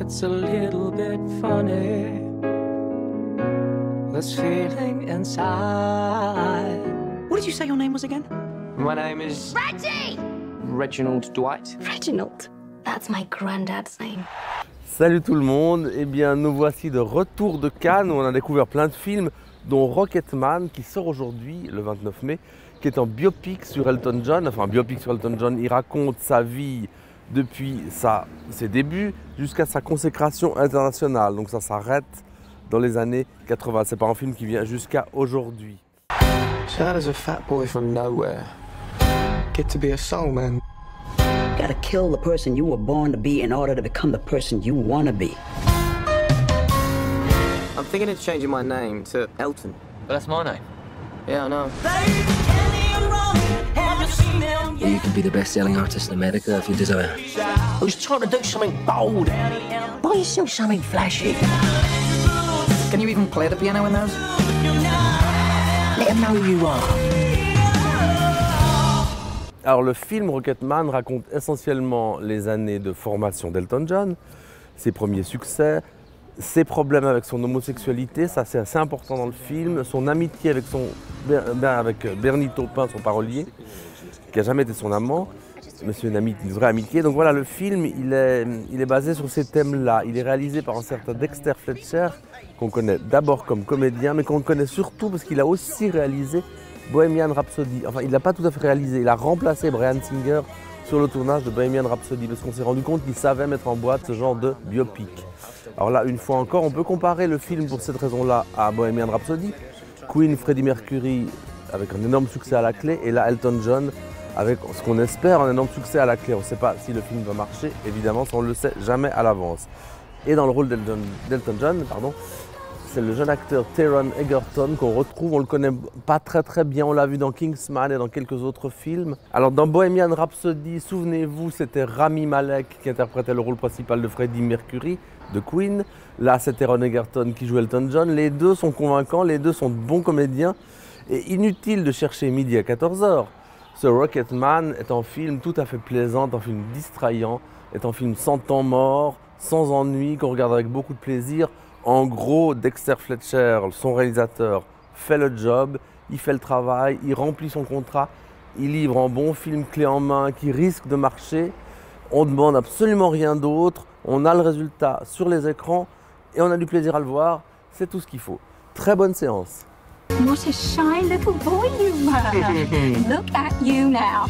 it's a little bit funny, this feeling inside. What did you say your name was again? My name is Reggie! Reginald Dwight. Reginald. That's my granddad's name. Salut tout le monde, eh bien nous voici de retour de Cannes où on a découvert plein de films dont Rocketman qui sort aujourd'hui le 29 mai qui est un biopic sur Elton John. Enfin un biopic sur Elton John, il raconte sa vie depuis ses débuts jusqu'à sa consécration internationale. Donc ça s'arrête dans les années 80, c'est pas un film qui vient jusqu'à aujourd'hui. So how does a fat boy from nowhere get to be a soul man? You gotta kill the person you were born to be in order to become the person you want to be. I'm thinking of changing my name to Elton. But that's my name. Yeah, I know. You can be the best-selling artist in America if you desire. Who's trying to do something bold? Buy yourself something flashy. Can you even play the piano in those? Let them know who you are. Alors le film Rocketman raconte essentiellement les années de formation d'Elton John, ses premiers succès, ses problèmes avec son homosexualité, ça c'est assez important dans le film, son amitié avec, Bernie Taupin, son parolier, qui n'a jamais été son amant, mais c'est une vraie amitié. Donc voilà, le film il est basé sur ces thèmes-là. Il est réalisé par un certain Dexter Fletcher, qu'on connaît d'abord comme comédien, mais qu'on connaît surtout parce qu'il a aussi réalisé Bohemian Rhapsody. Enfin, il ne l'a pas tout à fait réalisé, il a remplacé Bryan Singer sur le tournage de Bohemian Rhapsody parce qu'on s'est rendu compte qu'il savait mettre en boîte ce genre de biopic. Alors là, une fois encore, on peut comparer le film pour cette raison-là à Bohemian Rhapsody. Queen, Freddie Mercury avec un énorme succès à la clé et là Elton John avec ce qu'on espère un énorme succès à la clé. On ne sait pas si le film va marcher, évidemment, ça on ne le sait jamais à l'avance. Et dans le rôle d'Elton John, c'est le jeune acteur Taron Egerton qu'on retrouve, on ne le connaît pas très bien, on l'a vu dans Kingsman et dans quelques autres films. Alors dans Bohemian Rhapsody, souvenez-vous, c'était Rami Malek qui interprétait le rôle principal de Freddie Mercury, de Queen. Là, c'est Taron Egerton qui joue Elton John. Les deux sont convaincants, les deux sont de bons comédiens. Et inutile de chercher midi à 14h. Ce Rocketman est un film tout à fait plaisant, un film distrayant, est un film sans temps mort, sans ennui, qu'on regarde avec beaucoup de plaisir. En gros, Dexter Fletcher, son réalisateur, fait le job, il fait le travail, il remplit son contrat, il livre un bon film clé en main qui risque de marcher. On ne demande absolument rien d'autre, on a le résultat sur les écrans et on a du plaisir à le voir, c'est tout ce qu'il faut. Très bonne séance. What a shy little boy you were. Look at you now.